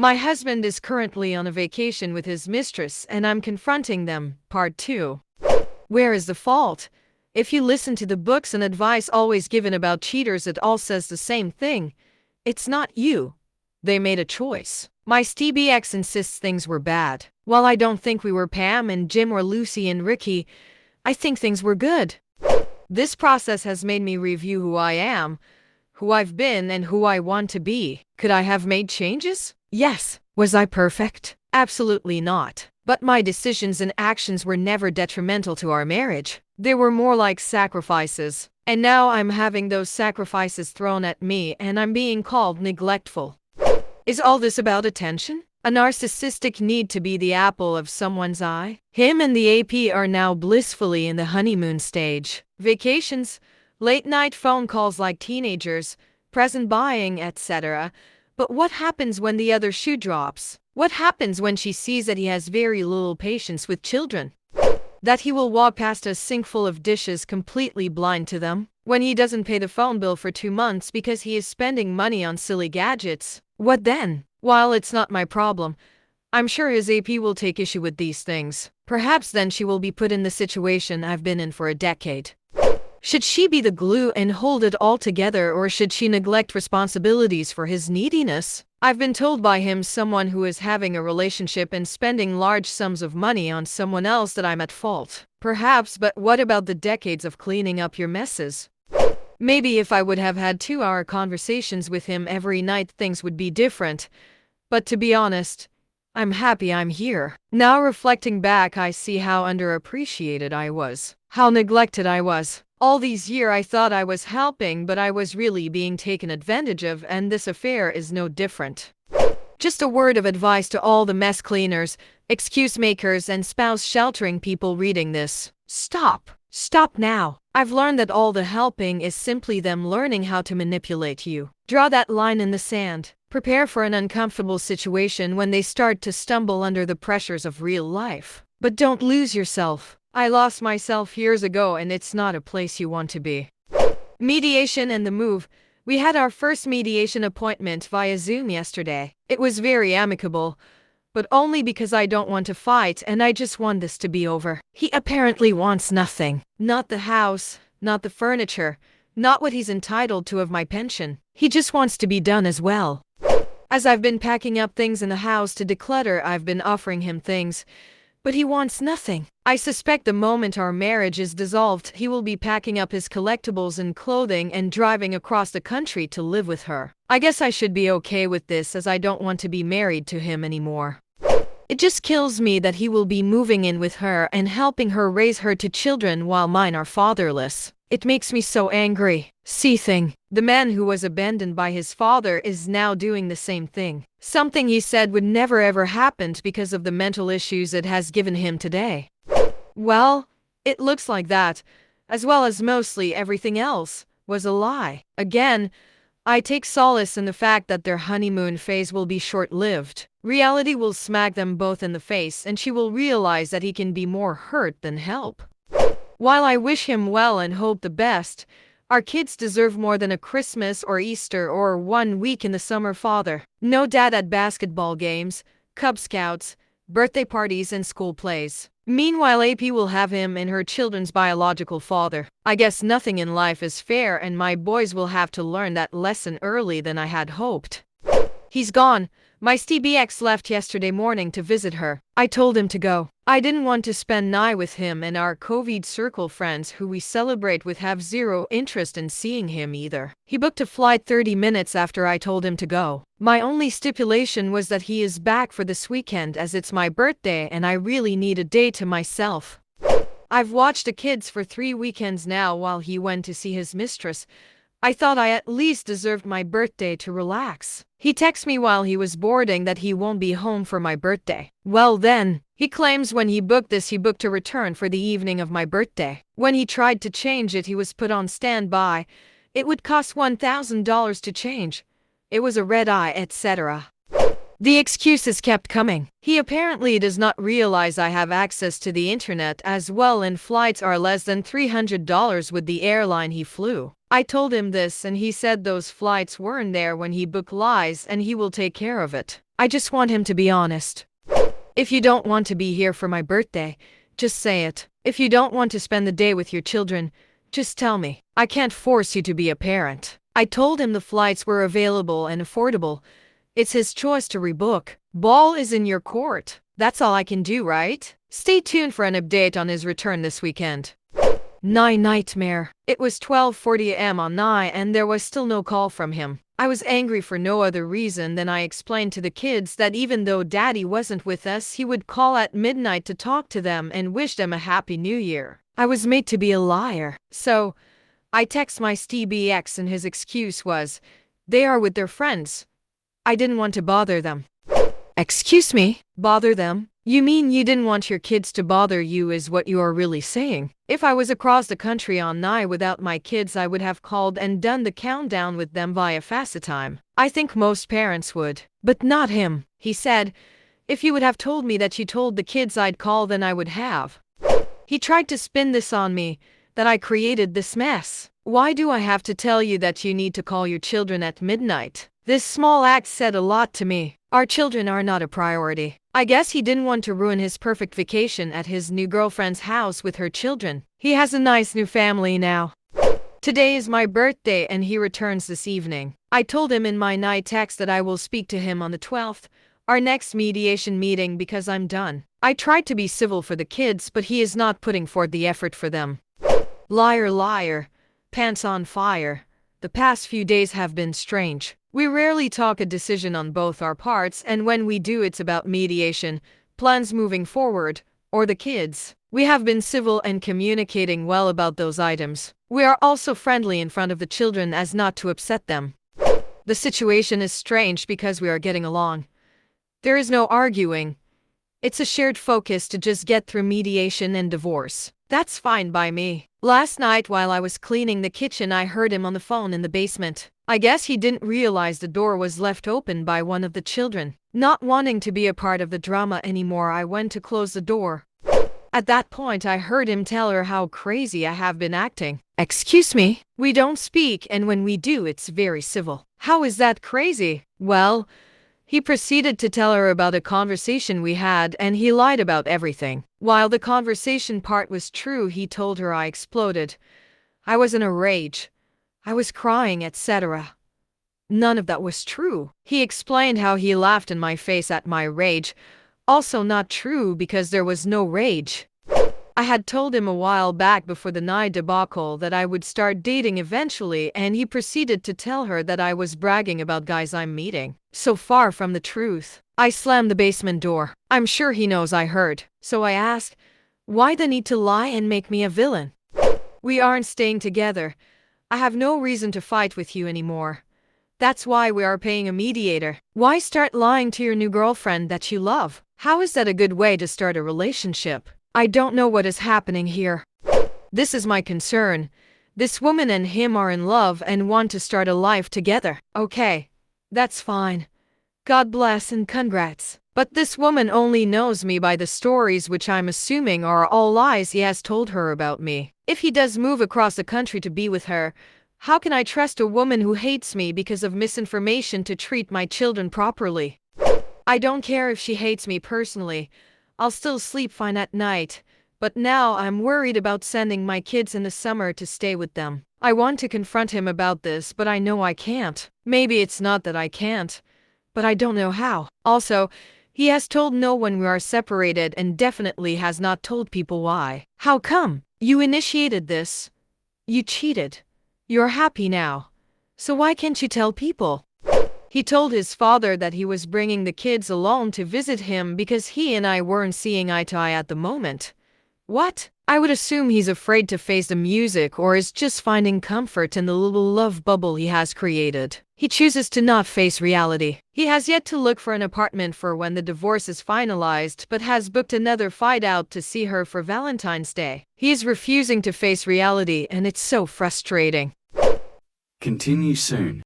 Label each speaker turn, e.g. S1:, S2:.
S1: My husband is currently on a vacation with his mistress and I'm confronting them. Part 2. Where is the fault? If you listen to the books and advice always given about cheaters, it all says the same thing. It's not you. They made a choice. My STBX insists things were bad. While I don't think we were Pam and Jim or Lucy and Ricky, I think things were good. This process has made me review who I am, who I've been, and who I want to be. Could I have made changes? Yes. Was I perfect? Absolutely not. But my decisions and actions were never detrimental to our marriage. They were more like sacrifices. And now I'm having those sacrifices thrown at me and I'm being called neglectful. Is all this about attention? A narcissistic need to be the apple of someone's eye? Him and the AP are now blissfully in the honeymoon stage. Vacations, late-night phone calls like teenagers, present buying, etc. But what happens when the other shoe drops? What happens when she sees that he has very little patience with children? That he will walk past a sink full of dishes completely blind to them? When he doesn't pay the phone bill for 2 months because he is spending money on silly gadgets? What then? While it's not my problem, I'm sure his AP will take issue with these things. Perhaps then she will be put in the situation I've been in for a decade. Should she be the glue and hold it all together, or should she neglect responsibilities for his neediness? I've been told by him, someone who is having a relationship and spending large sums of money on someone else, that I'm at fault. Perhaps, but what about the decades of cleaning up your messes? Maybe if I would have had 2-hour conversations with him every night, things would be different. But to be honest, I'm happy I'm here. Now reflecting back, I see how underappreciated I was. How neglected I was. All these years I thought I was helping, but I was really being taken advantage of, and this affair is no different. Just a word of advice to all the mess cleaners, excuse makers, and spouse sheltering people reading this. Stop. Stop now. I've learned that all the helping is simply them learning how to manipulate you. Draw that line in the sand. Prepare for an uncomfortable situation when they start to stumble under the pressures of real life. But don't lose yourself. I lost myself years ago, and it's not a place you want to be. Mediation and the move. We had our first mediation appointment via Zoom yesterday. It was very amicable, but only because I don't want to fight and I just want this to be over. He apparently wants nothing. Not the house, not the furniture, not what he's entitled to of my pension. He just wants to be done as well. As I've been packing up things in the house to declutter, I've been offering him things, but he wants nothing. I suspect the moment our marriage is dissolved, he will be packing up his collectibles and clothing and driving across the country to live with her. I guess I should be okay with this, as I don't want to be married to him anymore. It just kills me that he will be moving in with her and helping her raise her 2 children while mine are fatherless. It makes me so angry. Seething. The man who was abandoned by his father is now doing the same thing. Something he said would never ever happen because of the mental issues it has given him today. Well, it looks like that, as well as mostly everything else, was a lie. Again, I take solace in the fact that their honeymoon phase will be short-lived. Reality will smack them both in the face, and she will realize that he can be more hurt than help. While I wish him well and hope the best, our kids deserve more than a Christmas or Easter or 1 week in the summer father. No dad at basketball games, Cub Scouts, birthday parties, and school plays. Meanwhile, AP will have him and her children's biological father. I guess nothing in life is fair, and my boys will have to learn that lesson early than I had hoped. He's gone. My STBX left yesterday morning to visit her. I told him to go. I didn't want to spend night with him, and our COVID circle friends who we celebrate with have zero interest in seeing him either. He booked a flight 30 minutes after I told him to go. My only stipulation was that he is back for this weekend, as it's my birthday and I really need a day to myself. I've watched the kids for 3 weekends now while he went to see his mistress. I thought I at least deserved my birthday to relax. He texted me while he was boarding that he won't be home for my birthday. Well then, he claims when he booked this, he booked a return for the evening of my birthday. When he tried to change it, he was put on standby. It would cost $1,000 to change. It was a red eye, etc. The excuses kept coming. He apparently does not realize I have access to the internet as well, and flights are less than $300 with the airline he flew. I told him this, and he said those flights weren't there when he booked, lies, and he will take care of it. I just want him to be honest. If you don't want to be here for my birthday, just say it. If you don't want to spend the day with your children, just tell me. I can't force you to be a parent. I told him the flights were available and affordable. It's his choice to rebook. Ball is in your court. That's all I can do, right? Stay tuned for an update on his return this weekend. Nightmare. It was 12:40 a.m. on 9 and there was still no call from him. I was angry for no other reason than I explained to the kids that even though Daddy wasn't with us, he would call at midnight to talk to them and wish them a happy new year. I was made to be a liar. So, I text my STBX and his excuse was, they are with their friends. I didn't want to bother them. Excuse me? Bother them? You mean you didn't want your kids to bother you is what you are really saying? If I was across the country on 9 without my kids, I would have called and done the countdown with them via FaceTime. I think most parents would. But not him. He said, if you would have told me that you told the kids I'd call, then I would have. He tried to spin this on me, that I created this mess. Why do I have to tell you that you need to call your children at midnight? This small act said a lot to me. Our children are not a priority. I guess he didn't want to ruin his perfect vacation at his new girlfriend's house with her children. He has a nice new family now. Today is my birthday and he returns this evening. I told him in my night text that I will speak to him on the 12th, our next mediation meeting, because I'm done. I tried to be civil for the kids, but he is not putting forth the effort for them. Liar, liar. Pants on fire. The past few days have been strange. We rarely talk a decision on both our parts, and when we do, it's about mediation, plans moving forward, or the kids. We have been civil and communicating well about those items. We are also friendly in front of the children as not to upset them. The situation is strange because we are getting along. There is no arguing. It's a shared focus to just get through mediation and divorce. That's fine by me. Last night while I was cleaning the kitchen, I heard him on the phone in the basement. I guess he didn't realize the door was left open by one of the children. Not wanting to be a part of the drama anymore, I went to close the door. At that point, I heard him tell her how crazy I have been acting. Excuse me? We don't speak, and when we do, it's very civil. How is that crazy? Well, he proceeded to tell her about a conversation we had, and he lied about everything. While the conversation part was true, he told her I exploded. I was in a rage. I was crying, etc. None of that was true. He explained how he laughed in my face at my rage. Also not true because there was no rage. I had told him a while back before the night debacle that I would start dating eventually, and he proceeded to tell her that I was bragging about guys I'm meeting. So far from the truth. I slammed the basement door. I'm sure he knows I heard. So I asked, why the need to lie and make me a villain? We aren't staying together. I have no reason to fight with you anymore. That's why we are paying a mediator. Why start lying to your new girlfriend that you love? How is that a good way to start a relationship? I don't know what is happening here. This is my concern. This woman and him are in love and want to start a life together. Okay, that's fine. God bless and congrats. But this woman only knows me by the stories, which I'm assuming are all lies he has told her about me. If he does move across the country to be with her, how can I trust a woman who hates me because of misinformation to treat my children properly? I don't care if she hates me personally. I'll still sleep fine at night. But now I'm worried about sending my kids in the summer to stay with them. I want to confront him about this, but I know I can't. Maybe it's not that I can't, but I don't know how. Also, he has told no one we are separated and definitely has not told people why. How come? You initiated this. You cheated. You're happy now. So why can't you tell people? He told his father that he was bringing the kids along to visit him because he and I weren't seeing eye to eye at the moment. What? I would assume he's afraid to face the music or is just finding comfort in the little love bubble he has created. He chooses to not face reality. He has yet to look for an apartment for when the divorce is finalized, but has booked another flight out to see her for Valentine's Day. He is refusing to face reality, and it's so frustrating.
S2: Continue soon.